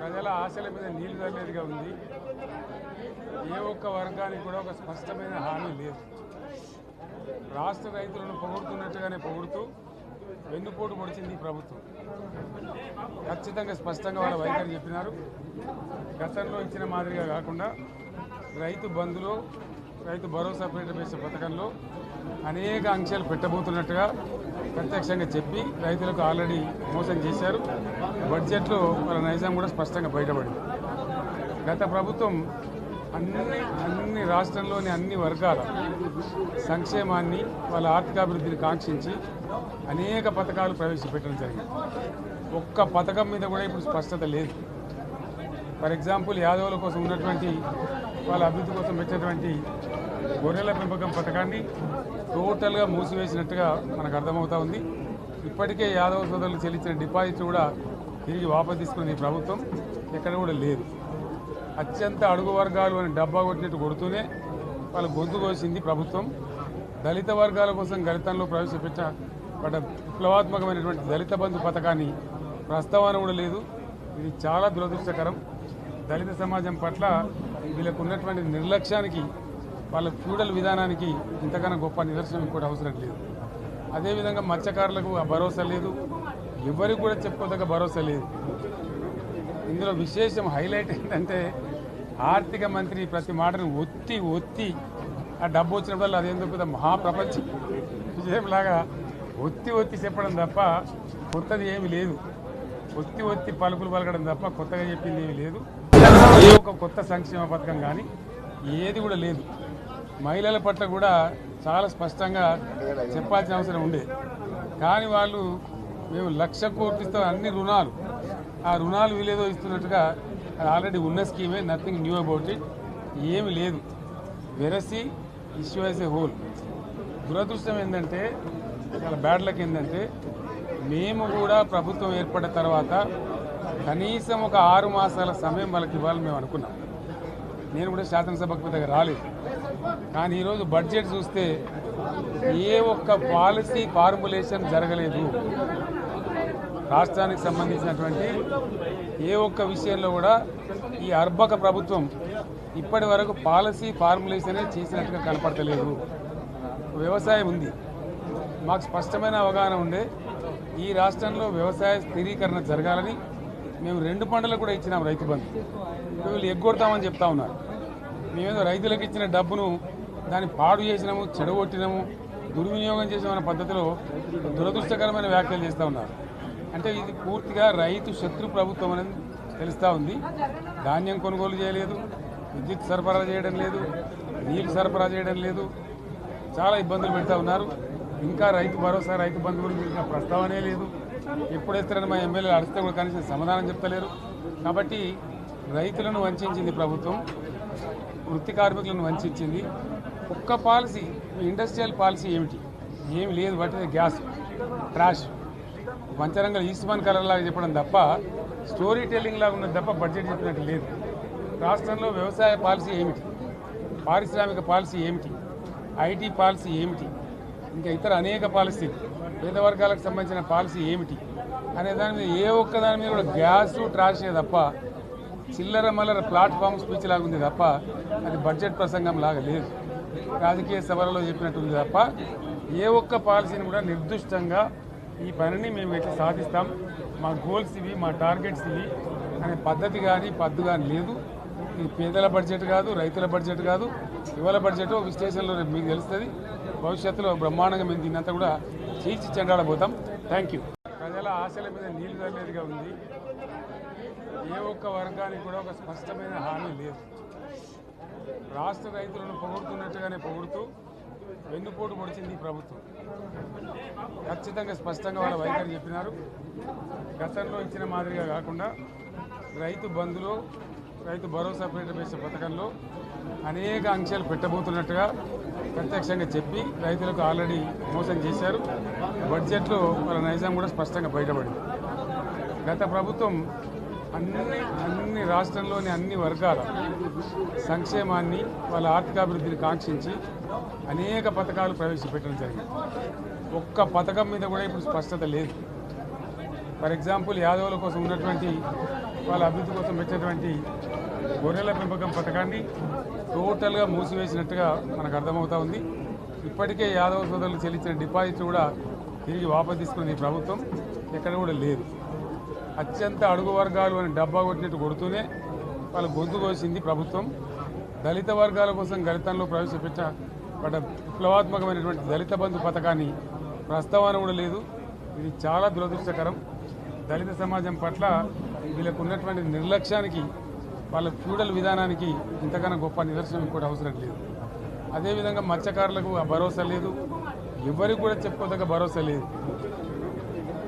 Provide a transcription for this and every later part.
ప్రజల ఆశల మీద నీళ్లు చల్లేదిగా ఉంది. ఏ ఒక్క వర్గానికి కూడా ఒక స్పష్టమైన హామీ లేదు. రాష్ట్ర రైతులను పొగుడుతున్నట్టుగానే పొగుడుతూ వెన్నుపోటు పొడిచింది ఈ ప్రభుత్వం. ఖచ్చితంగా స్పష్టంగా వాళ్ళ వైఖరి చెప్పినారు. గతంలో ఇచ్చిన మాదిరిగా కాకుండా రైతు బంధులో, రైతు భరోసా పేట పథకంలో అనేక ఆంక్షలు పెట్టబోతున్నట్టుగా ప్రత్యక్షంగా చెప్పి రైతులకు ఆల్రెడీ మోసం చేశారు. బడ్జెట్లో వాళ్ళ నైజాం కూడా స్పష్టంగా బయటపడింది. గత ప్రభుత్వం అన్ని రాష్ట్రంలోని అన్ని వర్గాల సంక్షేమాన్ని, వాళ్ళ ఆర్థికాభివృద్ధిని కాంక్షించి అనేక పథకాలు ప్రవేశపెట్టడం జరిగింది. ఒక్క పథకం మీద కూడా ఇప్పుడు స్పష్టత లేదు. ఫర్ ఎగ్జాంపుల్, యాదవుల కోసం ఉన్నటువంటి వాళ్ళ అభివృద్ధి కోసం పెట్టినటువంటి గొర్రెల పెంపకం పథకాన్ని టోటల్గా మూసివేసినట్టుగా మనకు అర్థమవుతా ఉంది. ఇప్పటికే యాదవ సోదరులు చెల్లించిన డిపాజిట్ కూడా తిరిగి వాపసు తీసుకున్న ఈ ప్రభుత్వం ఎక్కడ కూడా లేదు. అత్యంత అడుగు వర్గాలు అని డబ్బా కొట్టినట్టు కొడుతూనే వాళ్ళ గొంతు కోసింది ప్రభుత్వం. దళిత వర్గాల కోసం గళితంలో ప్రవేశపెట్టబడ్డ విప్లవాత్మకమైనటువంటి దళిత బంధు పథకాన్ని ప్రస్తావన కూడా లేదు. ఇది చాలా దురదృష్టకరం. దళిత సమాజం పట్ల వీళ్ళకు ఉన్నటువంటి నిర్లక్ష్యానికి, వాళ్ళ ఫ్యూడల్ విధానానికి ఇంతకన్నా గొప్ప నిదర్శనం కూడా అవసరం లేదు. అదేవిధంగా మత్స్యకారులకు ఆ భరోసా లేదు. ఎవరికి కూడా చెప్పుకోదగ్గ భరోసా లేదు. ఇందులో విశేషం హైలైట్ ఏంటంటే, ఆర్థిక మంత్రి ప్రతి మాటను ఒత్తి ఆ డబ్బు వచ్చినప్పుడు అదేందో పెద్ద మహాప్రపంచ విజయంలాగా ఒత్తి చెప్పడం తప్ప కొత్తది ఏమీ లేదు. ఒత్తి పలుకులు పలకడం తప్ప కొత్తగా చెప్పింది ఏమీ లేదు. ఏ ఒక కొత్త సంక్షేమ పథకం కానీ ఏది కూడా లేదు. మహిళల పట్ల కూడా చాలా స్పష్టంగా చెప్పాల్సిన అవసరం ఉండే. కానీ వాళ్ళు మేము 1,00,000 కోట్లు ఇస్తాం, అన్ని రుణాలు, ఆ రుణాలు వీలేదో ఇస్తున్నట్టుగా అది ఆల్రెడీ ఉన్న స్కీమే, నథింగ్ న్యూ అబౌట్ ఇట్, ఏమి లేదు. వెరసి ఇష్యూ యాజ్ ఏ హోల్. దురదృష్టం ఏంటంటే, చాలా బ్యాడ్ లక్ ఏంటంటే, మేము కూడా ప్రభుత్వం ఏర్పడిన తర్వాత కనీసం ఒక 6 మాసాల సమయం వాళ్ళకి ఇవ్వాలని మేము అనుకున్నాం. నేను కూడా శాసనసభకు పెద్దగా రాలేదు. కానీ ఈరోజు బడ్జెట్ చూస్తే ఏ ఒక్క పాలసీ ఫార్ములేషన్ జరగలేదు. రాష్ట్రానికి సంబంధించినటువంటి ఏ ఒక్క విషయంలో కూడా ఈ అర్భక ప్రభుత్వం ఇప్పటి వరకు పాలసీ ఫార్ములేషనే చేసినట్టుగా కనపడతలేదు. వ్యవసాయం ఉంది, మాకు స్పష్టమైన అవగాహన ఉండే ఈ రాష్ట్రంలో వ్యవసాయ స్థిరీకరణ జరగాలని మేము 2 పంటలకు కూడా ఇచ్చినాం రైతు బంధు. వీళ్ళు ఎగ్గొడతామని చెప్తా ఉన్నారు. మేమేదో రైతులకు ఇచ్చిన డబ్బును దాన్ని పాడు చేసినాము, చెడగొట్టినాము, దుర్వినియోగం చేసామన్న పద్ధతిలో దురదృష్టకరమైన వ్యాఖ్యలు చేస్తూ ఉన్నారు. అంటే ఇది పూర్తిగా రైతు శత్రు ప్రభుత్వం అనేది తెలుస్తూ ఉంది. ధాన్యం కొనుగోలు చేయలేదు, విద్యుత్ సరఫరా చేయడం లేదు, నీళ్లు సరఫరా చేయడం లేదు, చాలా ఇబ్బందులు పెడతా ఉన్నారు. ఇంకా రైతు భరోసా, రైతు బంధు గురించి ఇంకా ప్రస్తావనే లేదు. ఎప్పుడేస్తారని మా ఎమ్మెల్యేలు అడిగితే కూడా కనీసం సమాధానం చెప్తలేరు. కాబట్టి రైతులను వంచింది ప్రభుత్వం, వృత్తి కార్మికులను వంచింది. ఒక్క పాలసీ, ఇండస్ట్రియల్ పాలసీ ఏమిటి? ఏమి లేదు. బట్టి గ్యాస్ ట్రాష్ పంచరంగం ఈస్మాన్ కలర్ లాగా చెప్పడం తప్ప, స్టోరీ టెల్లింగ్ లాగా ఉన్నది తప్ప బడ్జెట్ చెప్పినట్టు లేదు. రాష్ట్రంలో వ్యవసాయ పాలసీ ఏమిటి? పారిశ్రామిక పాలసీ ఏమిటి? ఐటీ పాలసీ ఏమిటి? ఇంకా ఇతర అనేక పాలసీలు, పేద వర్గాలకు సంబంధించిన పాలసీ ఏమిటి అనే దాని మీద ఏ ఒక్క దాని మీద కూడా గ్యాసు ట్రాషే తప్ప, చిల్లర మల్లర ప్లాట్ఫామ్ స్పీచ్ లాగా ఉంది తప్ప అది బడ్జెట్ ప్రసంగం లాగా లేదు. రాజకీయ సభలలో చెప్పినట్టుంది తప్ప ఏ ఒక్క పాలసీని కూడా నిర్దిష్టంగా ఈ పనిని మేము ఎట్లా సాధిస్తాం, మా గోల్స్ ఇవి, మా టార్గెట్స్ ఇవి అనే పద్ధతి కానీ పద్దు కానీ లేదు. ఇది పేదల బడ్జెట్ కాదు, రైతుల బడ్జెట్ కాదు, యువల బడ్జెట్. విశ్లేషణలో మీకు తెలుస్తుంది. భవిష్యత్తులో బ్రహ్మాండంగా మేము దీన్నంతా కూడా చీల్చి చెండాడబోతాం. Thank you. ప్రజల ఆశల మీద నీళ్లు చల్లేదిగా ఉంది. ఏ ఒక్క వర్గానికి కూడా ఒక స్పష్టమైన హామీ లేదు. రాష్ట్ర రైతులను పొగుడుతున్నట్టుగానే పొగుడుతూ వెన్నుపోటు పొడిచింది ఈ ప్రభుత్వం. ఖచ్చితంగా స్పష్టంగా వాళ్ళ వైఖరి చెప్పినారు. గతంలో ఇచ్చిన మాదిరిగా కాకుండా రైతు బంధులో, రైతు భరోసా పేట పథకంలో అనేక ఆంక్షలు పెట్టబోతున్నట్టుగా ప్రత్యక్షంగా చెప్పి రైతులకు ఆల్రెడీ మోసం చేశారు. బడ్జెట్లో వాళ్ళ నైజాం కూడా స్పష్టంగా బయటపడింది. గత ప్రభుత్వం అన్ని రాష్ట్రంలోని అన్ని వర్గాల సంక్షేమాన్ని, వాళ్ళ ఆర్థికాభివృద్ధిని కాంక్షించి అనేక పథకాలు ప్రవేశపెట్టడం జరిగింది. ఒక్క పథకం మీద కూడా ఇప్పుడు స్పష్టత లేదు. ఫర్ ఎగ్జాంపుల్, యాదవుల కోసం ఉన్నటువంటి వాళ్ళ అభివృద్ధి కోసం పెట్టినటువంటి గొర్రెల పెంపకం పథకాన్ని టోటల్గా మూసివేసినట్టుగా మనకు అర్థమవుతా ఉంది. ఇప్పటికే యాదవ సోదరులు చెల్లించిన డిపాజిట్ కూడా తిరిగి వాపసు తీసుకున్న ఈ ప్రభుత్వం ఎక్కడ కూడా లేదు. అత్యంత అడుగు వర్గాలు అని డబ్బా కొట్టినట్టు కొడుతూనే వాళ్ళ గొంతు కోసింది ప్రభుత్వం. దళిత వర్గాల కోసం దళితంలో ప్రవేశపెట్టబడ్డ విప్లవాత్మకమైనటువంటి దళిత బంధు పథకాన్ని ప్రస్తావన కూడా లేదు. ఇది చాలా దురదృష్టకరం. దళిత సమాజం పట్ల వీళ్ళకు ఉన్నటువంటి నిర్లక్ష్యానికి, వాళ్ళ ఫ్యూడల్ విధానానికి ఇంతకన్నా గొప్ప నిదర్శనం కూడా అవసరం లేదు. అదేవిధంగా మత్స్యకారులకు ఆ భరోసా లేదు, ఎవరికి కూడా చెప్పుకోదగ్గ భరోసా లేదు.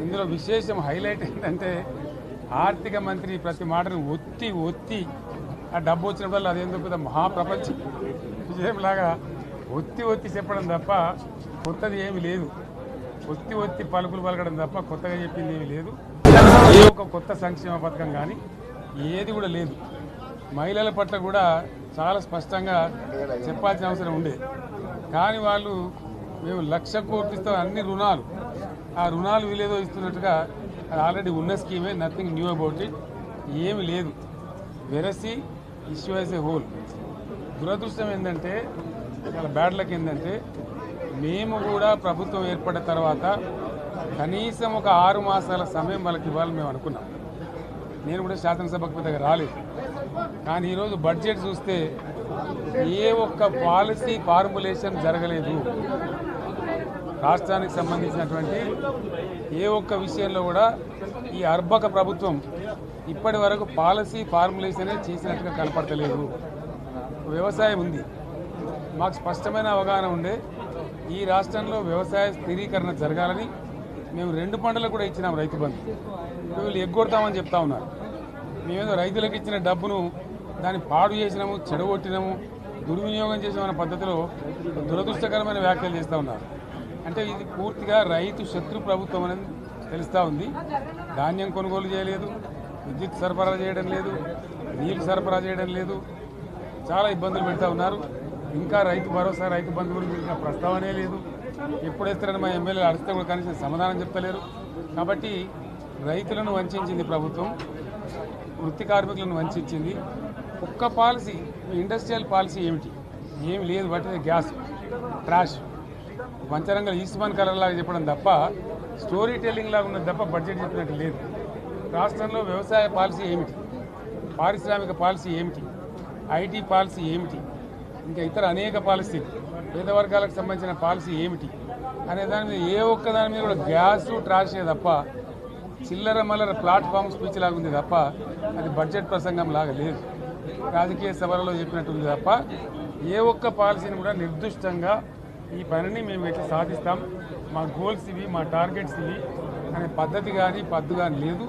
ఇందులో విశేషం హైలైట్ ఏంటంటే ఆర్థిక మంత్రి ప్రతి మాటను ఒత్తి ఆ డబ్బు వచ్చినప్పుడు అదేందో పెద్ద మహాప్రపంచ విజయంలాగా ఒత్తి చెప్పడం తప్ప కొత్తది ఏమీ లేదు. ఒత్తి పలుకులు పలకడం తప్ప కొత్తగా చెప్పింది ఏమీ లేదు. ఏ ఒక కొత్త సంక్షేమ పథకం కానీ ఏది కూడా లేదు. మహిళల పట్ల కూడా చాలా స్పష్టంగా చెప్పాల్సిన అవసరం ఉండే. కానీ వాళ్ళు మేము 1,00,000 కోట్లు ఇస్తాం, అన్ని రుణాలు, ఆ రుణాలు వీలేదో ఇస్తున్నట్టుగా అది ఆల్రెడీ ఉన్న స్కీమే, నథింగ్ న్యూ అబౌట్ ఇట్, ఏమి లేదు. వెరసి ఇష్యూ యాజ్ ఏ హోల్. దురదృష్టం ఏంటంటే, చాలా బ్యాడ్ లక్ ఏంటంటే, మేము కూడా ప్రభుత్వం ఏర్పడిన తర్వాత కనీసం ఒక 6 మాసాల సమయం వాళ్ళకి ఇవ్వాలని మేము అనుకున్నాం. నేను కూడా శాసనసభకు పెద్దగా రాలేదు. కానీ ఈరోజు బడ్జెట్ చూస్తే ఏ ఒక్క పాలసీ ఫార్ములేషన్ జరగలేదు. రాష్ట్రానికి సంబంధించినటువంటి ఏ ఒక్క విషయంలో కూడా ఈ అర్బక ప్రభుత్వం ఇప్పటి వరకు పాలసీ ఫార్ములేషనే చేసినట్టుగా కనపడతలేదు. వ్యవసాయం ఉంది, మాకు స్పష్టమైన అవగాహన ఉండే ఈ రాష్ట్రంలో వ్యవసాయ స్థిరీకరణ జరగాలని మేము 2 పంటలకు కూడా ఇచ్చినాం రైతు బంధు. వీళ్ళు ఎగ్గొడతామని చెప్తా ఉన్నారు. మేమేదో రైతులకు ఇచ్చిన డబ్బును దాన్ని పాడు చేసినాము, చెడగొట్టినాము, దుర్వినియోగం చేసామన్న పద్ధతిలో దురదృష్టకరమైన వ్యాఖ్యలు చేస్తూ ఉన్నారు. అంటే ఇది పూర్తిగా రైతు శత్రు ప్రభుత్వం అనేది తెలుస్తూ ఉంది. ధాన్యం కొనుగోలు చేయలేదు, విద్యుత్ సరఫరా చేయడం లేదు, నీళ్లు సరఫరా చేయడం లేదు, చాలా ఇబ్బందులు పెడతా ఉన్నారు. ఇంకా రైతు భరోసా, రైతు బంధు గురించి ఇంకా ప్రస్తావనే లేదు. ఎప్పుడేస్తారని మా ఎమ్మెల్యేలు అడిగితే కూడా కనీసం సమాధానం చెప్తలేరు. కాబట్టి రైతులను వంచింది ప్రభుత్వం, వృత్తి కార్మికులను వంచింది. ఒక్క పాలసీ, ఇండస్ట్రియల్ పాలసీ ఏమిటి? ఏమి లేదు. బట్టి గ్యాస్ ట్రాష్ పంచరంగం ఈస్మాన్ కలర్ లాగా చెప్పడం తప్ప, స్టోరీ టెల్లింగ్ లాగా ఉన్నది తప్ప బడ్జెట్ చెప్పినట్టు లేదు. రాష్ట్రంలో వ్యవసాయ పాలసీ ఏమిటి, పారిశ్రామిక పాలసీ ఏమిటి, ఐటీ పాలసీ ఏమిటి, ఇంకా ఇతర అనేక పాలసీలు, పేద వర్గాలకు సంబంధించిన పాలసీ ఏమిటి అనే దాని మీద ఏ ఒక్క దాని మీద కూడా గ్యాసు ట్రాషే తప్ప, చిల్లర మల్లర ప్లాట్ఫామ్ స్పీచ్ లాగా ఉంది తప్ప అది బడ్జెట్ ప్రసంగం లాగా లేదు. రాజకీయ సభలలో చెప్పినట్టుంది తప్ప ఏ ఒక్క పాలసీని కూడా నిర్దిష్టంగా ఈ పనిని మేము ఎట్లా సాధిస్తాం, మా గోల్స్ ఇవి, మా టార్గెట్స్ ఇవి అనే పద్ధతి కానీ పద్దు కానీ లేదు.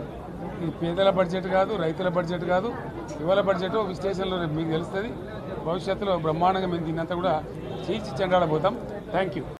ఇది పేదల బడ్జెట్ కాదు, రైతుల బడ్జెట్ కాదు, యువల బడ్జెట్. విశ్లేషణలో మీకు తెలుస్తుంది. భవిష్యత్తులో బ్రహ్మాండంగా మేము దీన్నంతా కూడా చీల్చి చెండాడబోతాం. Thank you.